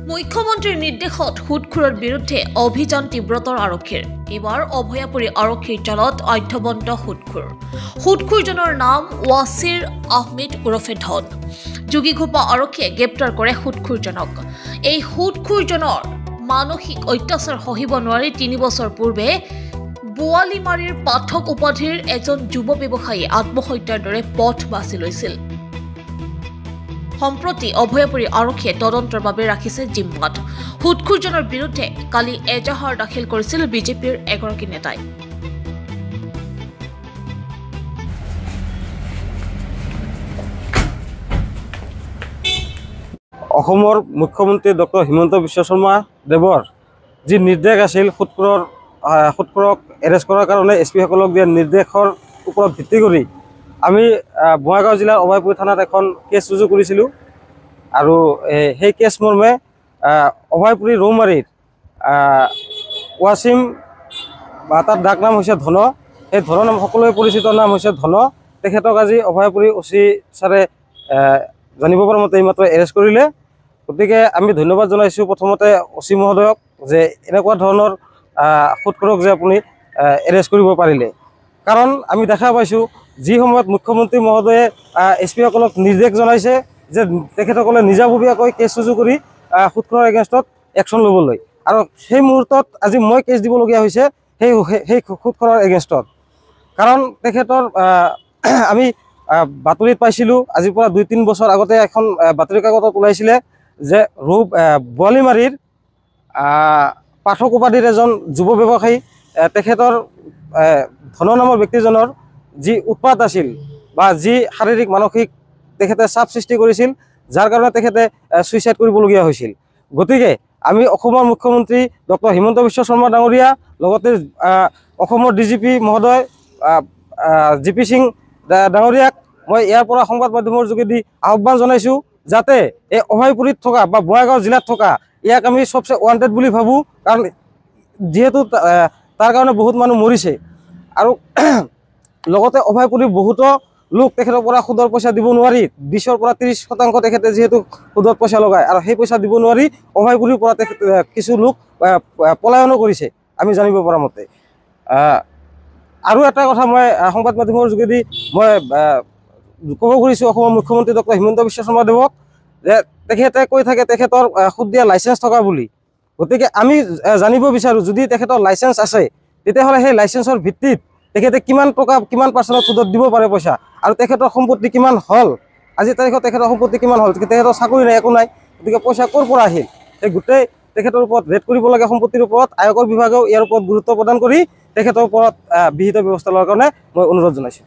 মুখ্যমন্ত্ৰীৰ নিৰ্দেশত সুদখোৰৰ বিৰুদ্ধে অভিযান তীব্ৰতৰ আৰক্ষীৰ। এইবাৰ অভয়াপুৰী আৰক্ষীৰ জালত আঢ্যবন্ত সুদখোৰজনৰ নাম ৱাছিৰ আহমেদ ওৰফে ধন। যোগীঘোপা আৰক্ষীয়ে গ্ৰেপ্তাৰ কৰে সুদখোৰজনক। এই সুদখোৰজনৰ মানসিক অত্যাচাৰ সহিব নোৱাৰি ৩ বছৰ পূৰ্বে বোৱালিমাৰীৰ পাঠক উপাধিৰ এজন যুৱ ব্যৱসায়ীয়ে আত্মহত্যাৰ দৰে পথ বাছি লৈছিল। সম্প্ৰতি অভয়াপুৰী আৰক্ষীয়ে তদন্তৰ বাবে ৰাখিছে জিম্মাত। সুদখোৰজনৰ বিৰুদ্ধে কালি এজাহাৰ দাখিল কৰিছিল বিজেপিৰ এগৰাকী নেতাই। অসমৰ মুখ্যমন্ত্ৰী ডক্টৰ হিমন্ত বিশ্ব শৰ্মা দেৱৰ যি নিৰ্দেশ আছিল সুদখোৰক এৰেষ্ট কৰাৰ কাৰণে এছপিসকলক দিয়া নিৰ্দেশৰ ওপৰত ভিত্তি কৰি আমি বঙাইগাঁও জিলাৰ অভয়পুৰী থানাত এখন কেছ ৰুজু কৰিছিলোঁ আৰু সেই কেছ মৰ্মে অভয়পুৰী ৰৌমাৰীৰ ৱাছিম বা তাৰ ডাক নাম হৈছে ধন, সেই ধনৰ নাম সকলোৱে পৰিচিত নাম হৈছে ধন। তেখেতক আজি অভয়পুৰী অচি ছাৰে জানিব পৰা মতে এইমাত্ৰ এৰেষ্ট কৰিলে। গতিকে আমি ধন্যবাদ জনাইছোঁ প্ৰথমতে অচি মহোদয়ক যে এনেকুৱা ধৰণৰ সুদখোৰক যে আপুনি এৰেষ্ট কৰিব পাৰিলে। কাৰণ আমি দেখা পাইছোঁ যি সময়ত মুখ্যমন্ত্ৰী মহোদয়ে এছপিসকলক নিৰ্দেশ জনাইছে যে তেখেতসকলে নিজাববীয়াকৈ কেছ ৰুজু কৰি সুদখোৰৰ এগেইনষ্টত একশ্যন ল'বলৈ, আৰু সেই মুহূৰ্তত আজি মই কেছ দিবলগীয়া হৈছে সেই সুদখোৰৰ এগেইনষ্টত। কাৰণ তেখেতৰ আমি বাতৰিত পাইছিলোঁ আজিৰ পৰা ২-৩ বছৰ আগতে এখন বাতৰি কাকতত ওলাইছিলে যে বোৱালিমাৰীৰ পাঠক উপাধিৰ এজন যুৱ ব্যৱসায়ী তেখেতৰ ধন নামৰ ব্যক্তিজনৰ যি উৎপাত আছিল বা যি শাৰীৰিক মানসিক তেখেতে চাপ সৃষ্টি কৰিছিল, যাৰ কাৰণে তেখেতে ছুইচাইড কৰিবলগীয়া হৈছিল। গতিকে আমি অসমৰ মুখ্যমন্ত্ৰী ডক্টৰ হিমন্ত বিশ্ব শৰ্মা ডাঙৰীয়া লগতে অসমৰ DGP মহোদয় GP সিং ডাঙৰীয়াক মই ইয়াৰ পৰা সংবাদ মাধ্যমৰ যোগেদি আহ্বান জনাইছোঁ যাতে এই অভয়পুৰীত থকা বা বঙাইগাঁও জিলাত থকা ইয়াক আমি সবচে ৱান্টেড বুলি ভাবোঁ। কাৰণ যিহেতু তাৰ কাৰণে বহুত মানুহ মৰিছে আৰু লগতে অভয়পুৰীৰ বহুতো লোক তেখেতৰ পৰা সুদৰ পইচা দিব নোৱাৰি 20-ৰ পৰা 30% তেখেতে যিহেতু সুদৰ পইচা লগায় আৰু সেই পইচা দিব নোৱাৰি অভয়পুৰীৰ পৰা কিছু লোক পলায়নো কৰিছে আমি জানিব পৰা মতে। আৰু এটা কথা মই সংবাদ মাধ্যমৰ যোগেদি মই ক'ব খুজিছোঁ অসমৰ মুখ্যমন্ত্ৰী ডক্টৰ হিমন্ত বিশ্ব শৰ্মা দেৱক যে তেখেতে কৈ থাকে তেখেতৰ সুদ দিয়া লাইচেঞ্চ থকা বুলি। গতিকে আমি জানিব বিচাৰোঁ যদি তেখেতৰ লাইচেঞ্চ আছে তেতিয়াহ'লে সেই লাইচেঞ্চৰ ভিত্তিত তেখেতে কিমান টকা কিমান পাৰ্চেণ্টত সুদত দিব পাৰে পইচা, আৰু তেখেতৰ সম্পত্তি কিমান হ'ল, আজি তাৰিখত তেখেতৰ সম্পত্তি কিমান হ'ল, তেখেতৰ চাকৰি নাই একো নাই, গতিকে পইচা ক'ৰ পৰা আহিল, সেই গোটেই তেখেতৰ ওপৰত ৰেড কৰিব লাগে। সম্পত্তিৰ ওপৰত আয়কৰ বিভাগেও ইয়াৰ ওপৰত গুৰুত্ব প্ৰদান কৰি তেখেতৰ ওপৰত বিহিত ব্যৱস্থা লোৱাৰ কাৰণে মই অনুৰোধ জনাইছোঁ।